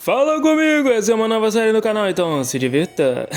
Fala comigo, essa é uma nova série no canal, então se divirta.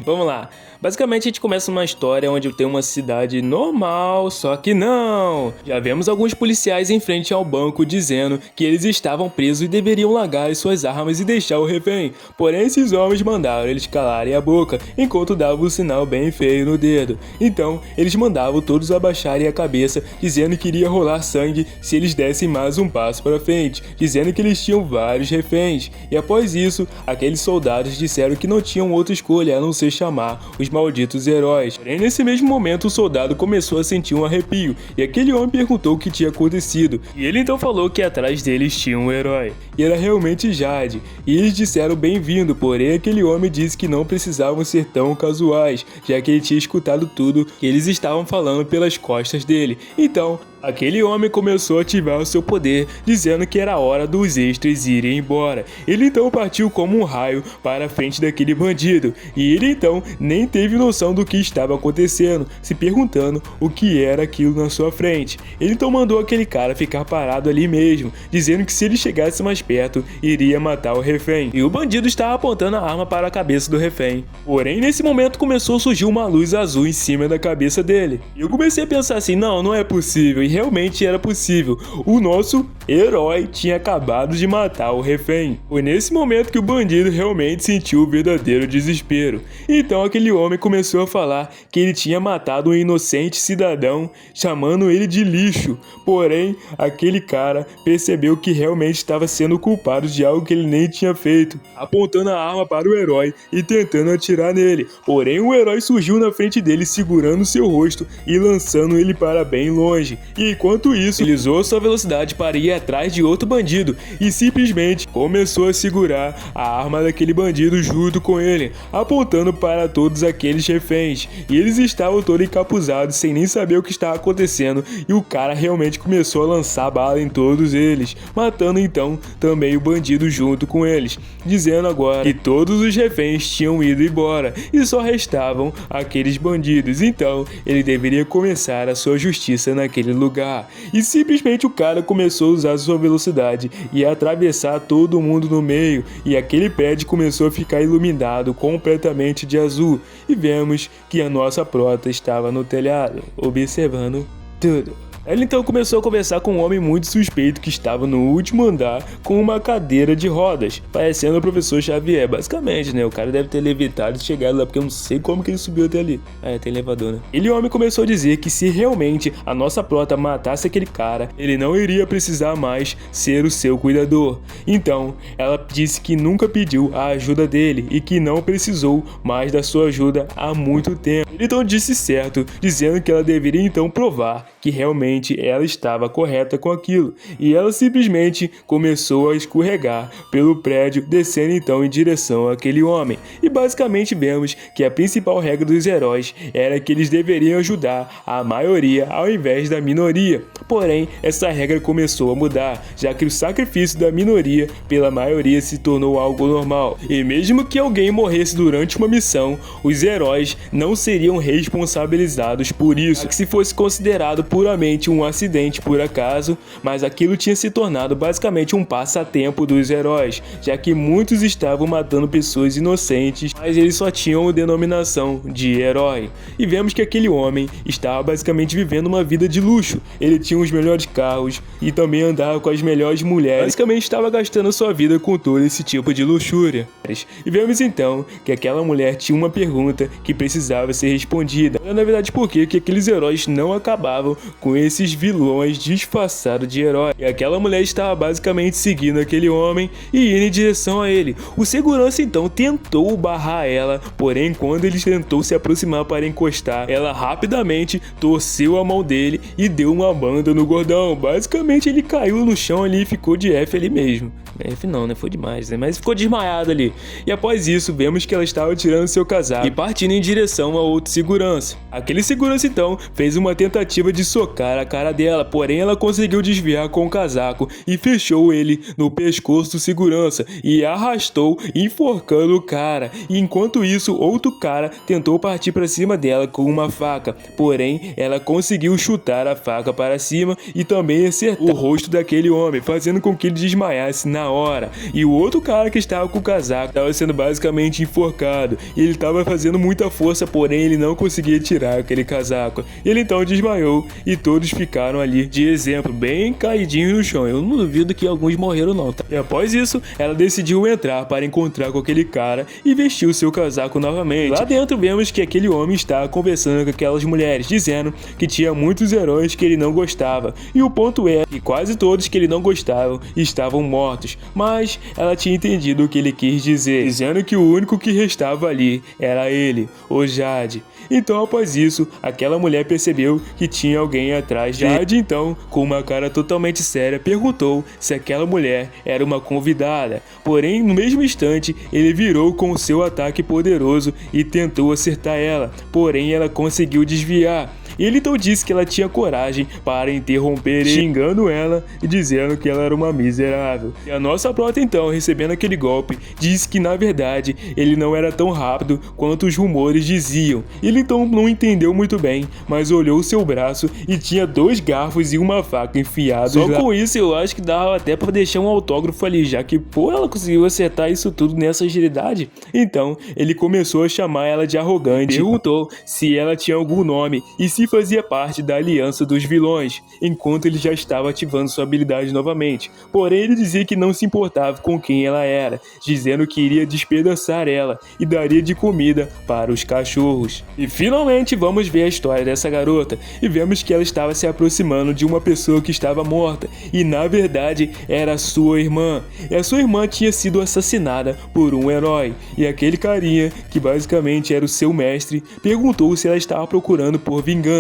Vamos lá. Basicamente a gente começa uma história onde tem uma cidade normal, só que não. Já vemos alguns policiais em frente ao banco dizendo que eles estavam presos e deveriam largar as suas armas e deixar o refém. Porém esses homens mandaram eles calarem a boca enquanto davam um sinal bem feio no dedo. Então eles mandavam todos abaixarem a cabeça, dizendo que iria rolar sangue se eles dessem mais um passo para frente, dizendo que eles tinham vários reféns. E após isso, aqueles soldados disseram que não tinham outra escolha a não ser chamar os malditos heróis. Porém, nesse mesmo momento, o soldado começou a sentir um arrepio, e aquele homem perguntou o que tinha acontecido. E ele então falou que atrás deles tinha um herói. E era realmente Jade. E eles disseram bem-vindo, porém aquele homem disse que não precisavam ser tão casuais, já que ele tinha escutado tudo que eles estavam falando pelas costas dele. Então, aquele homem começou a ativar o seu poder, dizendo que era hora dos extras irem embora. Ele então partiu como um raio para a frente daquele bandido, e ele então nem teve noção do que estava acontecendo, se perguntando o que era aquilo na sua frente. Ele então mandou aquele cara ficar parado ali mesmo, dizendo que se ele chegasse mais perto, iria matar o refém. E o bandido estava apontando a arma para a cabeça do refém. Porém, nesse momento começou a surgir uma luz azul em cima da cabeça dele. E eu comecei a pensar assim, não é possível. E realmente era possível. O nosso herói tinha acabado de matar o refém. Foi nesse momento que o bandido realmente sentiu o verdadeiro desespero. Então aquele homem começou a falar que ele tinha matado um inocente cidadão, chamando ele de lixo. Porém, aquele cara percebeu que realmente estava sendo culpado de algo que ele nem tinha feito, apontando a arma para o herói e tentando atirar nele. Porém, o herói surgiu na frente dele segurando seu rosto e lançando ele para bem longe. E enquanto isso, ele usou sua velocidade para ir atrás de outro bandido e simplesmente começou a segurar a arma daquele bandido junto com ele, apontando para todos aqueles reféns. E eles estavam todos encapuzados sem nem saber o que estava acontecendo, e o cara realmente começou a lançar bala em todos eles, matando então também o bandido junto com eles, dizendo agora que todos os reféns tinham ido embora e só restavam aqueles bandidos. Então ele deveria começar a sua justiça naquele lugar. E simplesmente o cara começou a usar sua velocidade e a atravessar todo mundo no meio, e aquele prédio começou a ficar iluminado completamente de azul, e vemos que a nossa prota estava no telhado, observando tudo. Ele então começou a conversar com um homem muito suspeito que estava no último andar com uma cadeira de rodas, parecendo o professor Xavier, basicamente, né? O cara deve ter levitado e chegado lá, porque eu não sei como que ele subiu até ali. Tem elevador, né? Ele, o homem, começou a dizer que se realmente a nossa prota matasse aquele cara, ele não iria precisar mais ser o seu cuidador. Então, ela disse que nunca pediu a ajuda dele e que não precisou mais da sua ajuda há muito tempo. Ele então disse certo, dizendo que ela deveria então provar que realmente ela estava correta com aquilo, e ela simplesmente começou a escorregar pelo prédio, descendo então em direção àquele homem. E basicamente vemos que a principal regra dos heróis era que eles deveriam ajudar a maioria ao invés da minoria. Porém, essa regra começou a mudar, já que o sacrifício da minoria pela maioria se tornou algo normal. E mesmo que alguém morresse durante uma missão, os heróis não seriam responsabilizados por isso, que se fosse considerado puramente um acidente por acaso, mas aquilo tinha se tornado basicamente um passatempo dos heróis, já que muitos estavam matando pessoas inocentes, mas eles só tinham a denominação de herói. E vemos que aquele homem estava basicamente vivendo uma vida de luxo. Ele tinha os melhores carros e também andava com as melhores mulheres. Basicamente estava gastando sua vida com todo esse tipo de luxúria. E vemos então que aquela mulher tinha uma pergunta que precisava ser respondida. Na verdade, por que aqueles heróis não acabavam com esses vilões disfarçados de herói? E aquela mulher estava basicamente seguindo aquele homem e indo em direção a ele. O segurança então tentou barrar ela, porém quando ele tentou se aproximar para encostar, ela rapidamente torceu a mão dele e deu uma banda no gordão. Basicamente ele caiu no chão ali e ficou de F ali mesmo. F não, né? Foi demais, né? Mas ficou desmaiado ali. E após isso, vemos que ela estava tirando seu casaco e partindo em direção a outro segurança. Aquele segurança então fez uma tentativa de socar a cara dela, porém ela conseguiu desviar com o casaco e fechou ele no pescoço do segurança e arrastou, enforcando o cara. E enquanto isso, outro cara tentou partir para cima dela com uma faca, porém ela conseguiu chutar a faca para cima e também acertar o rosto daquele homem, fazendo com que ele desmaiasse na hora. E o outro cara que estava com o casaco estava sendo basicamente enforcado, e ele estava fazendo muita força, porém ele não conseguia tirar aquele casaco. Ele então desmaiou e todos ficaram ali de exemplo, bem caidinhos no chão. Eu não duvido que alguns morreram não, tá? E após isso, ela decidiu entrar para encontrar com aquele cara e vestiu seu casaco novamente. Lá dentro vemos que aquele homem está conversando com aquelas mulheres, dizendo que tinha muitos heróis que ele não gostava. E o ponto é que quase todos que ele não gostava estavam mortos, mas ela tinha entendido o que ele quis dizer, dizendo que o único que restava ali era ele, o Jade. Então após isso, aquela mulher percebeu que tinha alguém atrás de Jade. Então, com uma cara totalmente séria, perguntou se aquela mulher era uma convidada. Porém, no mesmo instante, ele virou com o seu ataque poderoso e tentou acertar ela, porém ela conseguiu desviar. Ele então disse que ela tinha coragem para interromper ele, xingando ela e dizendo que ela era uma miserável. E a nossa prota então, recebendo aquele golpe, disse que na verdade ele não era tão rápido quanto os rumores diziam. Ele então não entendeu muito bem, mas olhou seu braço e tinha 2 garfos e uma faca enfiados lá. Só com isso eu acho que dava até para deixar um autógrafo ali, já que pô, ela conseguiu acertar isso tudo nessa agilidade. Então ele começou a chamar ela de arrogante, perguntou se ela tinha algum nome e se fazia parte da aliança dos vilões, enquanto ele já estava ativando sua habilidade novamente. Porém, ele dizia que não se importava com quem ela era, dizendo que iria despedaçar ela e daria de comida para os cachorros. E finalmente vamos ver a história dessa garota, e vemos que ela estava se aproximando de uma pessoa que estava morta, e na verdade era sua irmã. E a sua irmã tinha sido assassinada por um herói, e aquele carinha, que basicamente era o seu mestre, perguntou se ela estava procurando por vingança.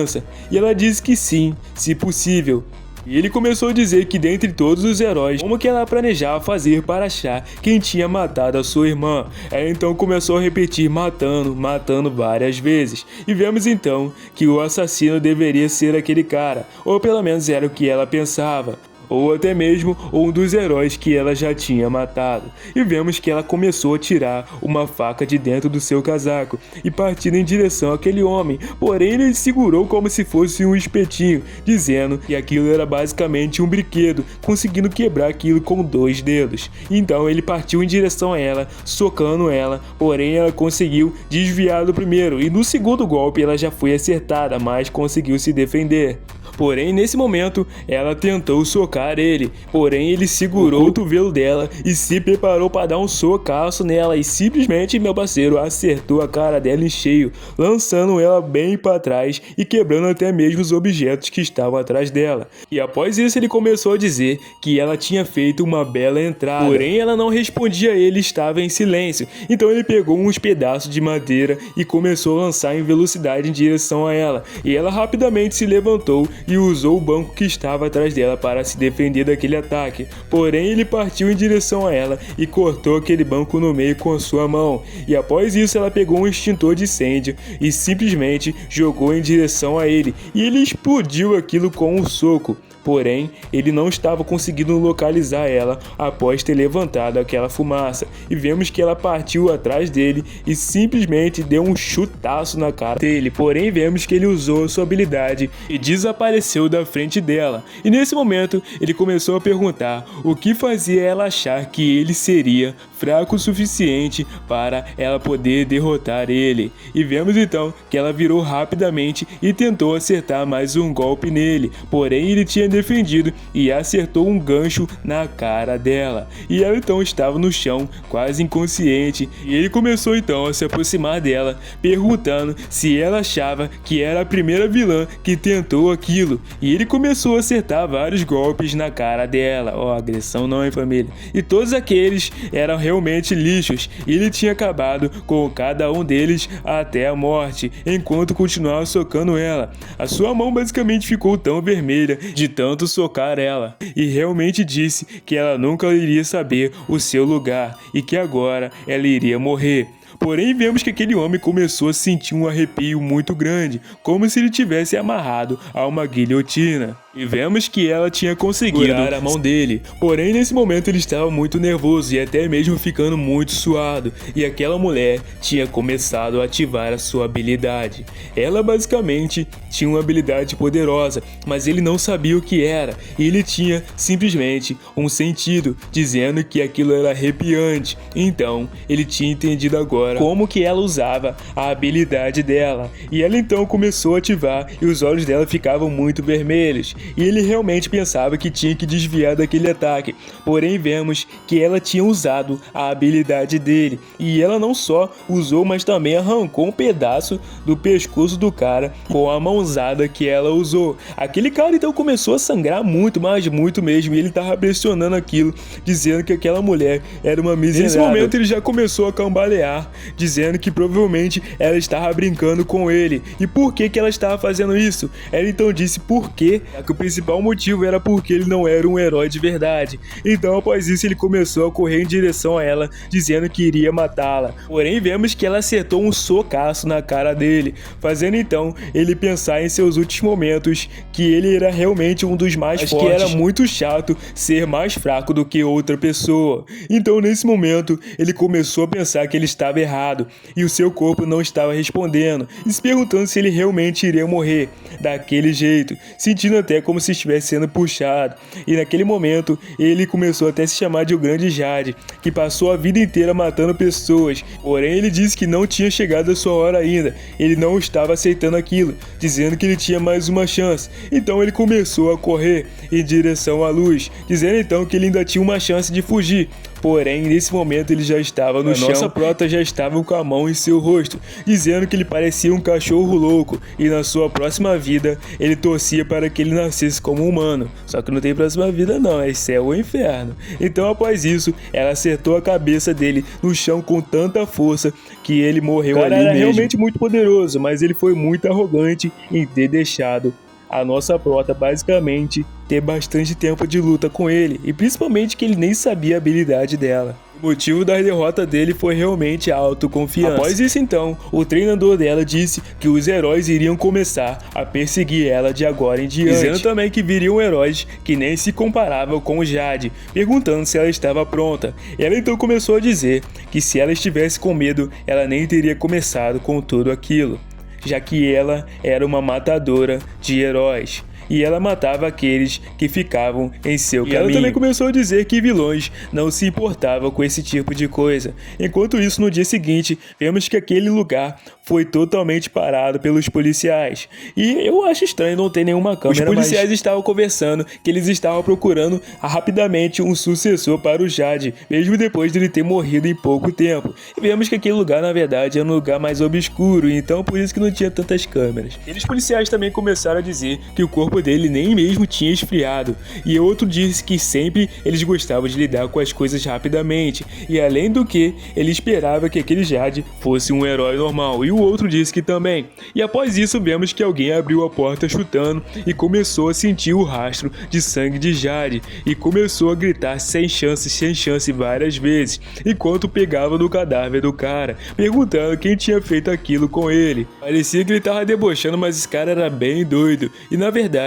E ela disse que sim, se possível. E ele começou a dizer que dentre todos os heróis, como que ela planejava fazer para achar quem tinha matado a sua irmã. Ela então começou a repetir matando várias vezes. E vemos então que o assassino deveria ser aquele cara, ou pelo menos era o que ela pensava. Ou até mesmo um dos heróis que ela já tinha matado. E vemos que ela começou a tirar uma faca de dentro do seu casaco e partindo em direção àquele homem, porém ele segurou como se fosse um espetinho, dizendo que aquilo era basicamente um brinquedo, conseguindo quebrar aquilo com 2 dedos. Então ele partiu em direção a ela, socando ela, porém ela conseguiu desviar do primeiro, e no segundo golpe ela já foi acertada, mas conseguiu se defender. Porém, nesse momento, ela tentou socar ele, porém ele segurou o cotovelo dela e se preparou para dar um socaço nela, e simplesmente, meu parceiro, acertou a cara dela em cheio, lançando ela bem para trás e quebrando até mesmo os objetos que estavam atrás dela. E após isso ele começou a dizer que ela tinha feito uma bela entrada, porém ela não respondia a ele, estava em silêncio. Então ele pegou uns pedaços de madeira e começou a lançar em velocidade em direção a ela, e ela rapidamente se levantou e usou o banco que estava atrás dela para se defender daquele ataque. Porém, ele partiu em direção a ela e cortou aquele banco no meio com a sua mão. E após isso, ela pegou um extintor de incêndio e simplesmente jogou em direção a ele. E ele explodiu aquilo com um soco. Porém, ele não estava conseguindo localizar ela após ter levantado aquela fumaça. E vemos que ela partiu atrás dele e simplesmente deu um chutaço na cara dele. Porém, vemos que ele usou sua habilidade e desapareceu da frente dela. E nesse momento, ele começou a perguntar o que fazia ela achar que ele seria fraco o suficiente para ela poder derrotar ele. E vemos então que ela virou rapidamente e tentou acertar mais um golpe nele. Porém, ele tinha defendido e acertou um gancho na cara dela. E ela então estava no chão, quase inconsciente, e ele começou então a se aproximar dela, perguntando se ela achava que era a primeira vilã que tentou aquilo. E ele começou a acertar vários golpes na cara dela. Ó, agressão não, hein, família? E todos aqueles eram realmente lixos, e ele tinha acabado com cada um deles até a morte, enquanto continuava socando ela. A sua mão basicamente ficou tão vermelha de tanto socar ela, e realmente disse que ela nunca iria saber o seu lugar e que agora ela iria morrer. Porém, vemos que aquele homem começou a sentir um arrepio muito grande, como se ele tivesse amarrado a uma guilhotina. E vemos que ela tinha conseguido segurar a mão dele. Porém, nesse momento ele estava muito nervoso e até mesmo ficando muito suado. E aquela mulher tinha começado a ativar a sua habilidade. Ela basicamente tinha uma habilidade poderosa, mas ele não sabia o que era. E ele tinha simplesmente um sentido, dizendo que aquilo era arrepiante. Então, ele tinha entendido agora como que ela usava a habilidade dela. E ela então começou a ativar e os olhos dela ficavam muito vermelhos. E ele realmente pensava que tinha que desviar daquele ataque. Porém, vemos que ela tinha usado a habilidade dele. E ela não só usou, mas também arrancou um pedaço do pescoço do cara com a mãozada que ela usou. Aquele cara então começou a sangrar muito, mas muito mesmo. E ele tava pressionando aquilo, dizendo que aquela mulher era uma miserável. Nesse momento ele já começou a cambalear, dizendo que provavelmente ela estava brincando com ele. E por que ela estava fazendo isso? Ela então disse por quê? O principal motivo era porque ele não era um herói de verdade. Então, após isso, ele começou a correr em direção a ela, dizendo que iria matá-la. Porém, vemos que ela acertou um socaço na cara dele, fazendo então ele pensar em seus últimos momentos que ele era realmente um dos mais fortes, que era muito chato ser mais fraco do que outra pessoa. Então, nesse momento, ele começou a pensar que ele estava errado e o seu corpo não estava respondendo, e se perguntando se ele realmente iria morrer daquele jeito, sentindo até como se estivesse sendo puxado. E naquele momento, ele começou até a se chamar de o Grande Jade, que passou a vida inteira matando pessoas. Porém, ele disse que não tinha chegado a sua hora ainda. Ele não estava aceitando aquilo, dizendo que ele tinha mais uma chance. Então ele começou a correr em direção à luz, dizendo então que ele ainda tinha uma chance de fugir. Porém, nesse momento ele já estava no chão. Nossa prota já estava com a mão em seu rosto, dizendo que ele parecia um cachorro louco e na sua próxima vida ele torcia para que ele nascesse como humano. Só que não tem próxima vida não, é céu ou inferno. Então após isso, ela acertou a cabeça dele no chão com tanta força que ele morreu ali mesmo. Ele era realmente muito poderoso, mas ele foi muito arrogante em ter deixado a nossa prota basicamente ter bastante tempo de luta com ele, e principalmente que ele nem sabia a habilidade dela. O motivo da derrota dele foi realmente a autoconfiança. Após isso então, o treinador dela disse que os heróis iriam começar a perseguir ela de agora em diante, dizendo também que viriam heróis que nem se comparavam com o Jade, perguntando se ela estava pronta. Ela então começou a dizer que se ela estivesse com medo, ela nem teria começado com tudo aquilo, já que ela era uma matadora de heróis. E ela matava aqueles que ficavam em seu caminho. Ela também começou a dizer que vilões não se importavam com esse tipo de coisa. Enquanto isso, no dia seguinte, vemos que aquele lugar foi totalmente parado pelos policiais. E eu acho estranho não ter nenhuma câmera. Os policiais estavam conversando que eles estavam procurando rapidamente um sucessor para o Jade, mesmo depois de ele ter morrido em pouco tempo. E vemos que aquele lugar, na verdade, era um lugar mais obscuro, então por isso que não tinha tantas câmeras. E os policiais também começaram a dizer que o corpo dele nem mesmo tinha esfriado. E outro disse que sempre eles gostavam de lidar com as coisas rapidamente. E além do que, ele esperava que aquele Jade fosse um herói normal. E o outro disse que também. E após isso, vemos que alguém abriu a porta chutando e começou a sentir o rastro de sangue de Jade. E começou a gritar sem chance várias vezes, enquanto pegava no cadáver do cara, perguntando quem tinha feito aquilo com ele. Parecia que ele estava debochando, mas esse cara era bem doido. E na verdade,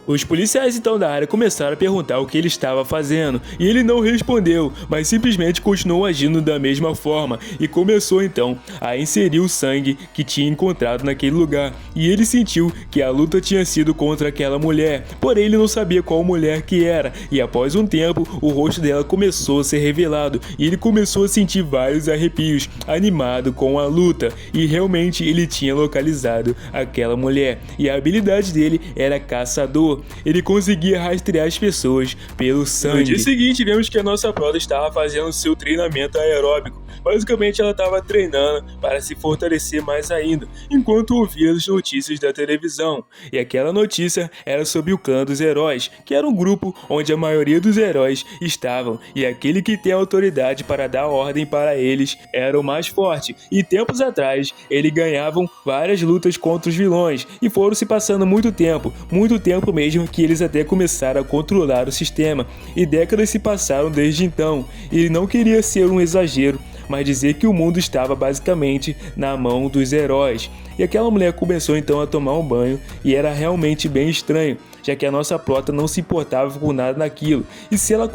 os policiais então da área começaram a perguntar o que ele estava fazendo, e ele não respondeu, mas simplesmente continuou agindo da mesma forma, e começou então a inserir o sangue que tinha encontrado naquele lugar, e ele sentiu que a luta tinha sido contra aquela mulher, porém ele não sabia qual mulher que era, e após um tempo o rosto dela começou a ser revelado, e ele começou a sentir vários arrepios, animado com a luta, e realmente ele tinha localizado aquela mulher, e a habilidade dele era caçador. Ele conseguia rastrear as pessoas pelo sangue. No dia seguinte, vemos que a nossa prota estava fazendo seu treinamento aeróbico. Basicamente, ela estava treinando para se fortalecer mais ainda, enquanto ouvia as notícias da televisão. E aquela notícia era sobre o clã dos heróis, que era um grupo onde a maioria dos heróis estavam, e aquele que tem autoridade para dar ordem para eles era o mais forte. E tempos atrás, eles ganhavam várias lutas contra os vilões, e foram se passando muito tempo mesmo, que eles até começaram a controlar o sistema, e décadas se passaram desde então. Ele não queria ser um exagero, mas dizer que o mundo estava basicamente na mão dos heróis. E aquela mulher começou então a tomar um banho e era realmente bem estranho, já que a nossa prota não se importava com nada naquilo. E se ela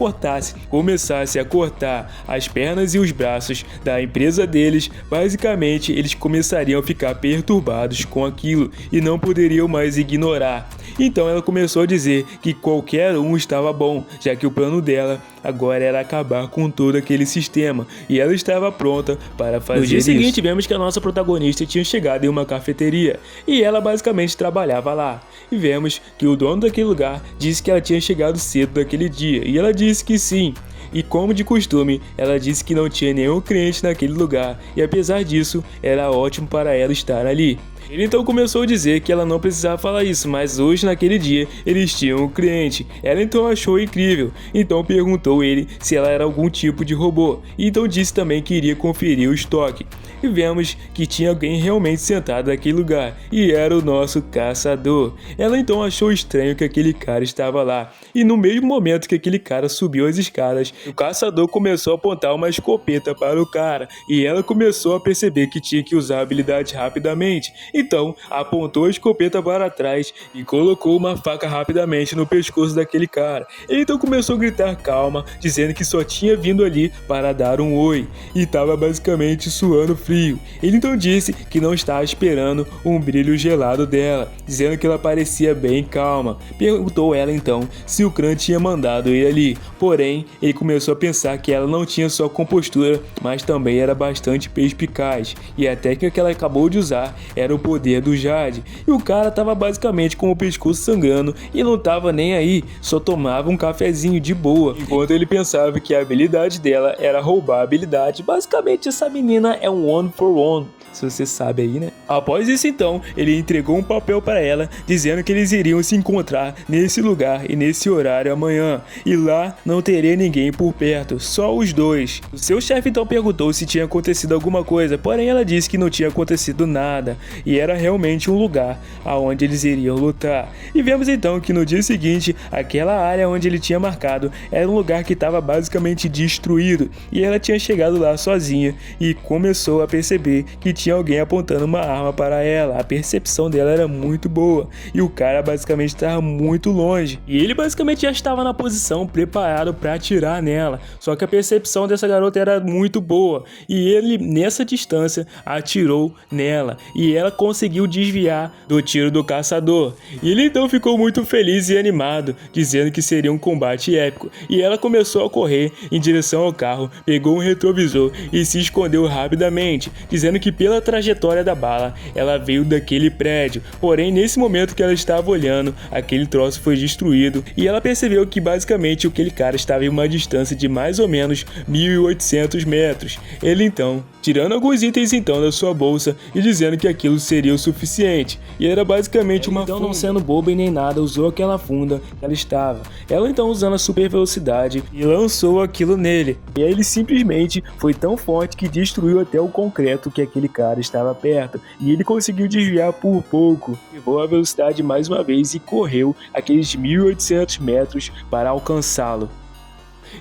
começasse a cortar as pernas e os braços da empresa deles, basicamente eles começariam a ficar perturbados com aquilo e não poderiam mais ignorar. Então ela começou a dizer que qualquer um estava bom, já que o plano dela agora era acabar com todo aquele sistema e ela estava pronta para fazer isso. No dia seguinte, vemos que a nossa protagonista tinha chegado em uma cafeteria e ela basicamente trabalhava lá. E vemos que o dono daquele lugar disse que ela tinha chegado cedo daquele dia e ela disse que sim. E como de costume, ela disse que não tinha nenhum cliente naquele lugar e apesar disso, era ótimo para ela estar ali. Ele então começou a dizer que ela não precisava falar isso, mas hoje naquele dia eles tinham um cliente. Ela então achou incrível, então perguntou ele se ela era algum tipo de robô, e então disse também que iria conferir o estoque. E vemos que tinha alguém realmente sentado naquele lugar, e era o nosso caçador. Ela então achou estranho que aquele cara estava lá, e no mesmo momento que aquele cara subiu as escadas, o caçador começou a apontar uma escopeta para o cara, e ela começou a perceber que tinha que usar a habilidade rapidamente. Então, apontou a escopeta para trás e colocou uma faca rapidamente no pescoço daquele cara. Ele então começou a gritar calma, dizendo que só tinha vindo ali para dar um oi e estava basicamente suando frio. Ele então disse que não estava esperando um brilho gelado dela, dizendo que ela parecia bem calma. Perguntou ela então se o Kran tinha mandado ele ali, porém ele começou a pensar que ela não tinha só compostura, mas também era bastante perspicaz, e a técnica que ela acabou de usar era o poder do Jade, e o cara tava basicamente com o pescoço sangrando e não tava nem aí, só tomava um cafezinho de boa, enquanto ele pensava que a habilidade dela era roubar a habilidade. Basicamente essa menina é um one for one, se você sabe aí, né? Após isso então, ele entregou um papel para ela, dizendo que eles iriam se encontrar nesse lugar e nesse horário amanhã, e lá não teria ninguém por perto, só os dois. O seu chefe então perguntou se tinha acontecido alguma coisa, porém ela disse que não tinha acontecido nada, e era realmente um lugar aonde eles iriam lutar. E vemos então que no dia seguinte, aquela área onde ele tinha marcado era um lugar que estava basicamente destruído, e ela tinha chegado lá sozinha e começou a perceber que tinha alguém apontando uma arma para ela. A percepção dela era muito boa e o cara basicamente estava muito longe, e ele basicamente já estava na posição preparado para atirar nela, só que a percepção dessa garota era muito boa e ele nessa distância atirou nela e ela conseguiu desviar do tiro do caçador. E ele então ficou muito feliz e animado, dizendo que seria um combate épico, e ela começou a correr em direção ao carro, pegou um retrovisor e se escondeu rapidamente, dizendo que pela trajetória da bala ela veio daquele prédio, porém nesse momento que ela estava olhando, aquele troço foi destruído e ela percebeu que basicamente aquele cara estava em uma distância de mais ou menos 1.800 metros. Ele então, tirando alguns itens então da sua bolsa e dizendo que aquilo seria o suficiente, e era basicamente uma funda. Então, não sendo boba e nem nada, usou aquela funda que ela estava. Ela então, usando a super velocidade, e lançou aquilo nele, e aí ele simplesmente foi tão forte que destruiu até o concreto que aquele cara estava perto, e ele conseguiu desviar por pouco, levou a velocidade mais uma vez e correu aqueles 1.800 metros para alcançá-lo.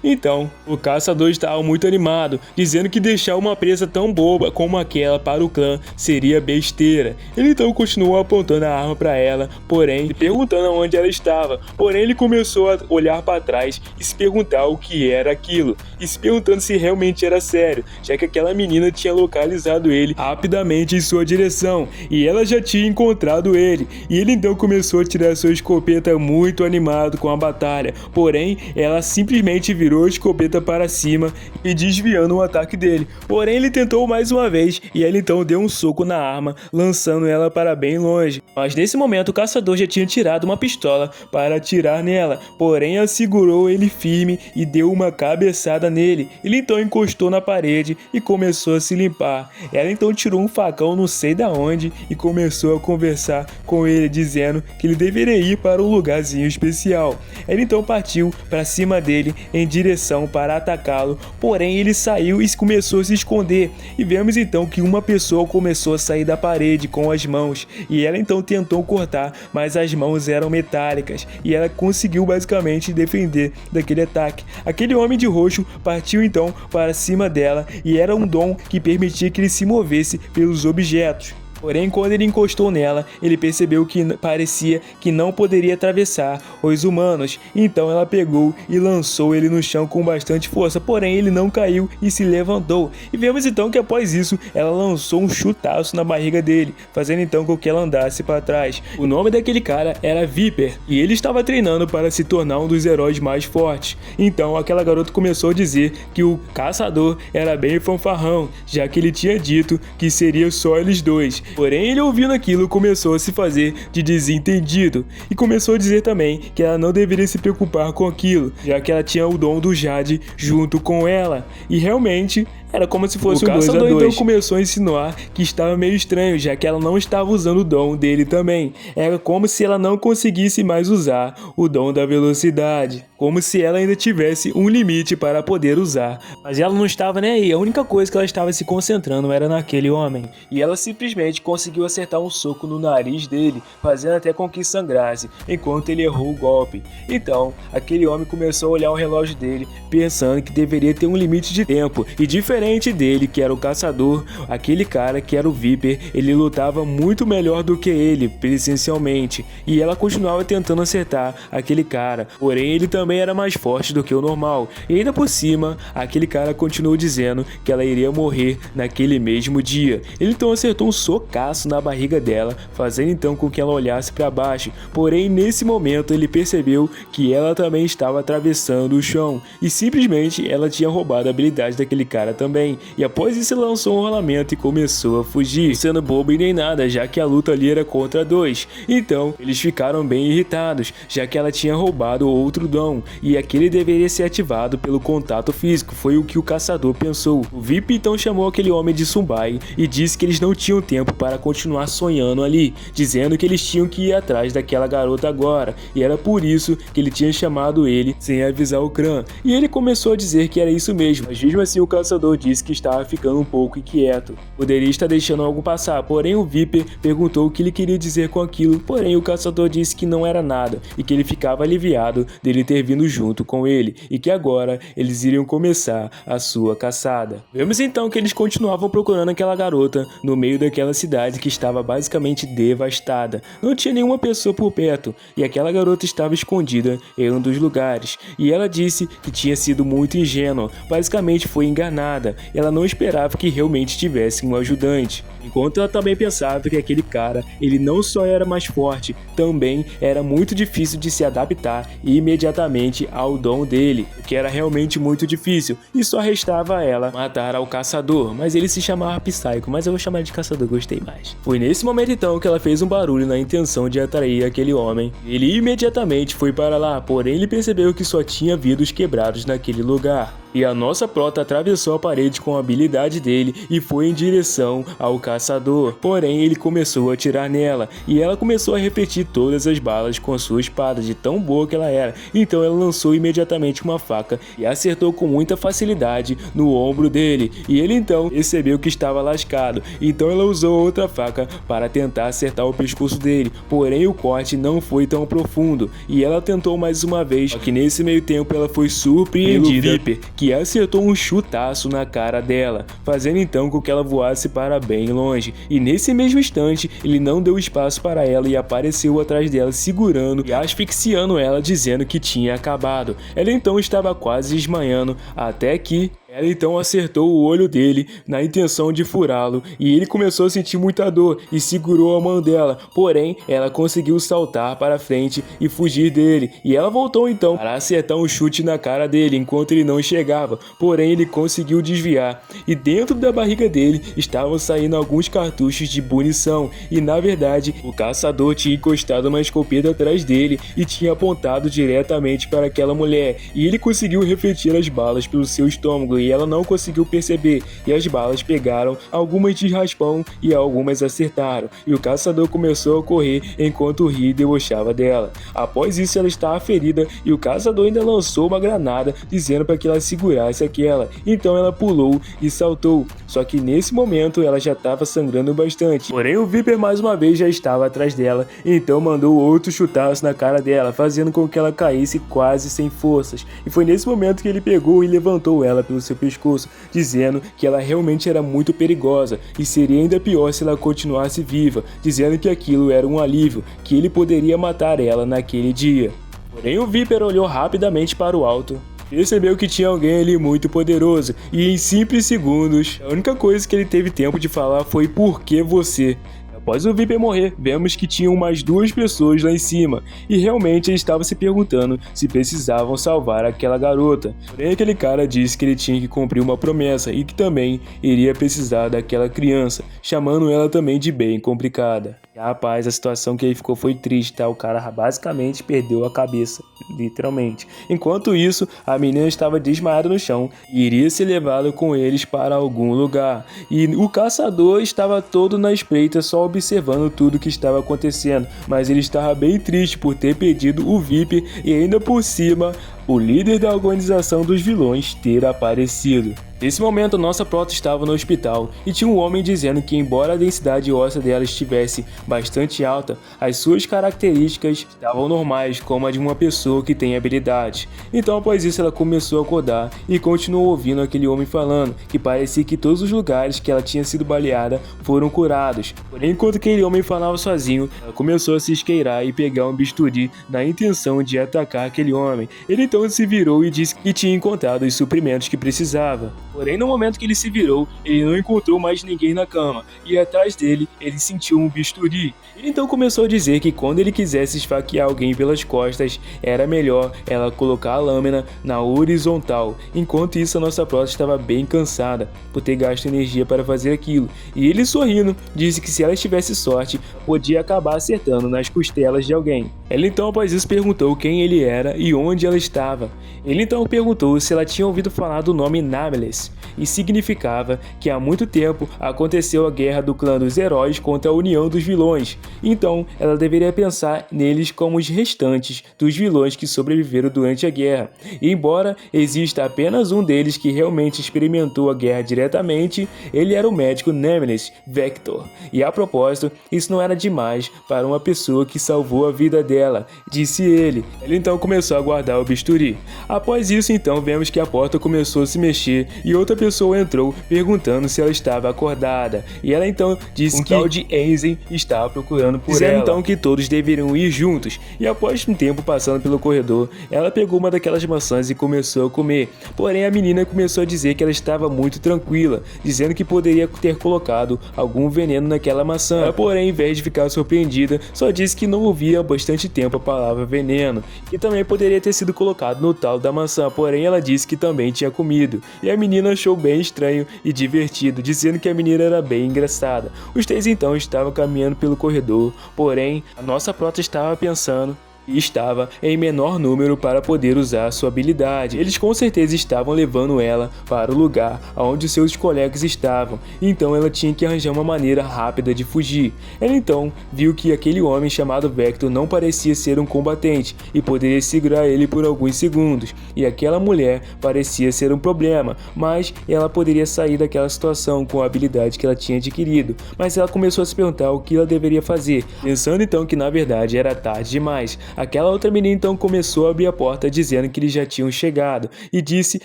Então, o caçador estava muito animado, dizendo que deixar uma presa tão boba como aquela para o clã seria besteira. Ele então continuou apontando a arma para ela, porém, perguntando onde ela estava. Porém, ele começou a olhar para trás e se perguntar o que era aquilo, e se perguntando se realmente era sério, já que aquela menina tinha localizado ele rapidamente em sua direção, e ela já tinha encontrado ele. E ele então começou a tirar sua escopeta muito animado com a batalha, porém, ela simplesmente virou a escopeta para cima e desviando o ataque dele. Porém, ele tentou mais uma vez e ele então deu um soco na arma, lançando ela para bem longe. Mas nesse momento o caçador já tinha tirado uma pistola para atirar nela, porém ela segurou ele firme e deu uma cabeçada nele. Ele então encostou na parede e começou a se limpar. Ela então tirou um facão não sei da onde e começou a conversar com ele, dizendo que ele deveria ir para um lugarzinho especial. Ela então partiu para cima dele em direção para atacá-lo, porém ele saiu e começou a se esconder. E vemos então que uma pessoa começou a sair da parede com as mãos, e ela então tentou cortar, mas as mãos eram metálicas, e ela conseguiu basicamente defender daquele ataque. Aquele homem de roxo partiu então para cima dela, e era um dom que permitia que ele se movesse pelos objetos. Porém, quando ele encostou nela, ele percebeu que parecia que não poderia atravessar os humanos. Então ela pegou e lançou ele no chão com bastante força, porém ele não caiu e se levantou. E vemos então que após isso, ela lançou um chutaço na barriga dele, fazendo então com que ela andasse para trás. O nome daquele cara era Viper, e ele estava treinando para se tornar um dos heróis mais fortes. Então aquela garota começou a dizer que o caçador era bem fanfarrão, já que ele tinha dito que seria só eles dois. Porém, ele ouvindo aquilo começou a se fazer de desentendido e começou a dizer também que ela não deveria se preocupar com aquilo, já que ela tinha o dom do Jade junto com ela. E realmente era como se fosse um 2 a 2. Então começou a insinuar que estava meio estranho, já que ela não estava usando o dom dele também. Era como se ela não conseguisse mais usar o dom da velocidade, como se ela ainda tivesse um limite para poder usar. Mas ela não estava nem aí, a única coisa que ela estava se concentrando era naquele homem. E ela simplesmente conseguiu acertar um soco no nariz dele, fazendo até com que sangrasse, enquanto ele errou o golpe. Então, aquele homem começou a olhar o relógio dele, pensando que deveria ter um limite de tempo, e diferente dele, que era o caçador, aquele cara que era o Viper, ele lutava muito melhor do que ele, presencialmente, e ela continuava tentando acertar aquele cara, porém ele também era mais forte do que o normal, e ainda por cima, aquele cara continuou dizendo que ela iria morrer naquele mesmo dia. Ele então acertou um socaço na barriga dela, fazendo então com que ela olhasse para baixo, porém nesse momento ele percebeu que ela também estava atravessando o chão, e simplesmente ela tinha roubado a habilidade daquele cara também. E após isso lançou um rolamento e começou a fugir, sendo bobo e nem nada, já que a luta ali era contra dois. Então eles ficaram bem irritados, já que ela tinha roubado outro dom, e aquele deveria ser ativado pelo contato físico, foi o que o caçador pensou. O VIP então chamou aquele homem de Sumbai e disse que eles não tinham tempo para continuar sonhando ali, dizendo que eles tinham que ir atrás daquela garota agora, e era por isso que ele tinha chamado ele sem avisar o Kran. E ele começou a dizer que era isso mesmo, mas mesmo assim o caçador disse que estava ficando um pouco inquieto, poderia estar deixando algo passar, porém o Viper perguntou o que ele queria dizer com aquilo, porém o caçador disse que não era nada, e que ele ficava aliviado dele ter vindo junto com ele, e que agora eles iriam começar a sua caçada. Vemos então que eles continuavam procurando aquela garota no meio daquela cidade que estava basicamente devastada, não tinha nenhuma pessoa por perto, e aquela garota estava escondida em um dos lugares, e ela disse que tinha sido muito ingênua, basicamente foi enganada. Ela não esperava que realmente tivesse um ajudante, enquanto ela também pensava que aquele cara, ele não só era mais forte, também era muito difícil de se adaptar imediatamente ao dom dele, o que era realmente muito difícil, e só restava a ela matar ao caçador, mas ele se chamava Psycho, mas eu vou chamar de caçador, gostei mais. Foi nesse momento então que ela fez um barulho na intenção de atrair aquele homem. Ele imediatamente foi para lá, porém ele percebeu que só tinha vidros quebrados naquele lugar. E a nossa prota atravessou a parede com a habilidade dele e foi em direção ao caçador. Porém, ele começou a atirar nela e ela começou a repetir todas as balas com a sua espada, de tão boa que ela era. Então ela lançou imediatamente uma faca e acertou com muita facilidade no ombro dele. E ele então percebeu que estava lascado. Então ela usou outra faca para tentar acertar o pescoço dele. Porém, o corte não foi tão profundo. E ela tentou mais uma vez, só que nesse meio tempo ela foi surpreendida que acertou um chutaço na cara dela, fazendo então com que ela voasse para bem longe, e nesse mesmo instante ele não deu espaço para ela e apareceu atrás dela segurando e asfixiando ela, dizendo que tinha acabado. Ela então estava quase desmaiando, até que ela então acertou o olho dele na intenção de furá-lo e ele começou a sentir muita dor e segurou a mão dela, porém ela conseguiu saltar para frente e fugir dele, e ela voltou então para acertar um chute na cara dele enquanto ele não chegava, porém ele conseguiu desviar e dentro da barriga dele estavam saindo alguns cartuchos de munição e na verdade o caçador tinha encostado uma escopeta atrás dele e tinha apontado diretamente para aquela mulher, e ele conseguiu refletir as balas pelo seu estômago e ela não conseguiu perceber, e as balas pegaram algumas de raspão e algumas acertaram, e o caçador começou a correr enquanto ria e debochava dela. Após isso, ela estava ferida e o caçador ainda lançou uma granada dizendo para que ela segurasse aquela. Então ela pulou e saltou, só que nesse momento ela já estava sangrando bastante. Porém o Viper mais uma vez já estava atrás dela, então mandou outro chutaço na cara dela, fazendo com que ela caísse quase sem forças. E foi nesse momento que ele pegou e levantou ela pelo seu pescoço, dizendo que ela realmente era muito perigosa e seria ainda pior se ela continuasse viva, dizendo que aquilo era um alívio, que ele poderia matar ela naquele dia. Porém o Viper olhou rapidamente para o alto, percebeu que tinha alguém ali muito poderoso e em simples segundos, a única coisa que ele teve tempo de falar foi "por que você?". Após o Viper morrer, vemos que tinham mais duas pessoas lá em cima, e realmente eles estavam se perguntando se precisavam salvar aquela garota. Porém aquele cara disse que ele tinha que cumprir uma promessa e que também iria precisar daquela criança, chamando ela também de bem complicada. E, rapaz, a situação que ele ficou foi triste, tá? O cara basicamente perdeu a cabeça, literalmente. Enquanto isso, a menina estava desmaiada no chão e iria ser levada com eles para algum lugar. E o caçador estava todo na espreita, só observando tudo que estava acontecendo, mas ele estava bem triste por ter perdido o Viper e ainda por cima o líder da organização dos vilões ter aparecido. Nesse momento, nossa prota estava no hospital e tinha um homem dizendo que, embora a densidade óssea dela estivesse bastante alta, as suas características estavam normais, como a de uma pessoa que tem habilidade. Então, após isso, ela começou a acordar e continuou ouvindo aquele homem falando que parecia que todos os lugares que ela tinha sido baleada foram curados. Porém, enquanto aquele homem falava sozinho, ela começou a se esqueirar e pegar um bisturi na intenção de atacar aquele homem. Ele então se virou e disse que tinha encontrado os suprimentos que precisava. Porém, no momento que ele se virou, ele não encontrou mais ninguém na cama, e atrás dele, ele sentiu um bisturi. Ele então começou a dizer que quando ele quisesse esfaquear alguém pelas costas, era melhor ela colocar a lâmina na horizontal. Enquanto isso, a nossa prota estava bem cansada por ter gasto energia para fazer aquilo, e ele, sorrindo, disse que se ela tivesse sorte, podia acabar acertando nas costelas de alguém. Ela então, após isso, perguntou quem ele era e onde ela estava. Ele então perguntou se ela tinha ouvido falar do nome Nameless, e significava que há muito tempo aconteceu a guerra do clã dos heróis contra a união dos vilões. Então ela deveria pensar neles como os restantes dos vilões que sobreviveram durante a guerra. E embora exista apenas um deles que realmente experimentou a guerra diretamente, ele era o médico Nameless Vector. E a propósito, isso não era demais para uma pessoa que salvou a vida dela, disse ele. Ele então começou a guardar o bisturi. Após isso, então, vemos que a porta começou a se mexer e outra pessoa entrou perguntando se ela estava acordada. E ela então disse que o tal de Enzen estava procurando por ela. Então que todos deveriam ir juntos. E após um tempo passando pelo corredor, ela pegou uma daquelas maçãs e começou a comer. Porém, a menina começou a dizer que ela estava muito tranquila, dizendo que poderia ter colocado algum veneno naquela maçã. Ela, porém, em vez de ficar surpreendida, só disse que não ouvia há bastante tempo a palavra veneno, e também poderia ter sido colocado no talo da maçã, porém ela disse que também tinha comido. E a menina achou bem estranho e divertido, dizendo que a menina era bem engraçada. Os três então estavam caminhando pelo corredor, porém a nossa prota estava pensando e estava em menor número para poder usar sua habilidade. Eles com certeza estavam levando ela para o lugar onde seus colegas estavam, então ela tinha que arranjar uma maneira rápida de fugir. Ela então viu que aquele homem chamado Vector não parecia ser um combatente e poderia segurar ele por alguns segundos, e aquela mulher parecia ser um problema, mas ela poderia sair daquela situação com a habilidade que ela tinha adquirido. Mas ela começou a se perguntar o que ela deveria fazer, pensando então que na verdade era tarde demais. Aquela outra menina então começou a abrir a porta dizendo que eles já tinham chegado e disse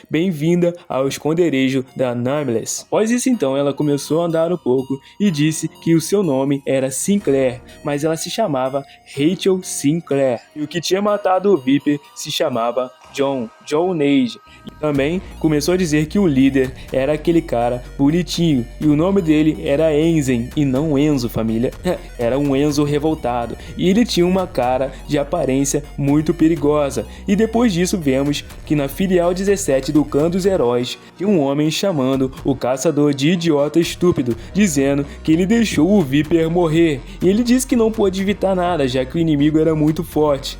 bem-vinda ao esconderijo da Nameless. Após isso então ela começou a andar um pouco e disse que o seu nome era Sinclair, mas ela se chamava Rachel Sinclair, e o que tinha matado o Viper se chamava John Nage. E também começou a dizer que o líder era aquele cara bonitinho e o nome dele era Enzen e não Enzo, família. Era um Enzo revoltado e ele tinha uma cara de aparência muito perigosa. E depois disso vemos que na filial 17 do clã dos heróis tinha um homem chamando o caçador de idiota estúpido, dizendo que ele deixou o Viper morrer, e ele disse que não pôde evitar nada já que o inimigo era muito forte.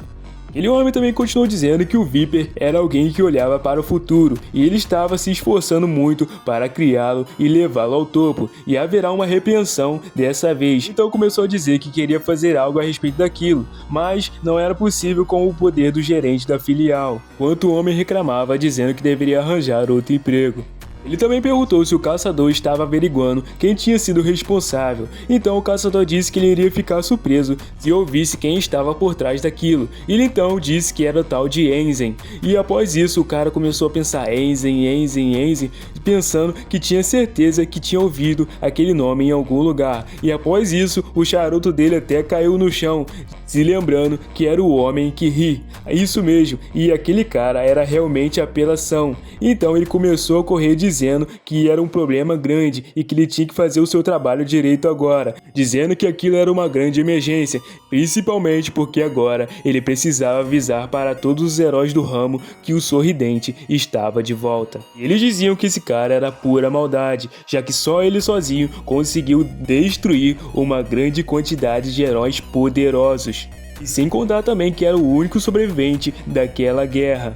Aquele homem também continuou dizendo que o Viper era alguém que olhava para o futuro e ele estava se esforçando muito para criá-lo e levá-lo ao topo, e haverá uma repreensão dessa vez. Então começou a dizer que queria fazer algo a respeito daquilo, mas não era possível com o poder do gerente da filial, enquanto o homem reclamava dizendo que deveria arranjar outro emprego. Ele também perguntou se o caçador estava averiguando quem tinha sido responsável, então o caçador disse que ele iria ficar surpreso se ouvisse quem estava por trás daquilo. Ele então disse que era o tal de Enzen, e após isso o cara começou a pensar Enzen, pensando que tinha certeza que tinha ouvido aquele nome em algum lugar, e após isso o charuto dele até caiu no chão, se lembrando que era o homem que ri. Isso mesmo, e aquele cara era realmente a apelação. Então ele começou a correr dizendo que era um problema grande e que ele tinha que fazer o seu trabalho direito agora, dizendo que aquilo era uma grande emergência, principalmente porque agora ele precisava avisar para todos os heróis do ramo que o Sorridente estava de volta. Eles diziam que esse cara era pura maldade, já que só ele sozinho conseguiu destruir uma grande quantidade de heróis poderosos. E sem contar também que era o único sobrevivente daquela guerra.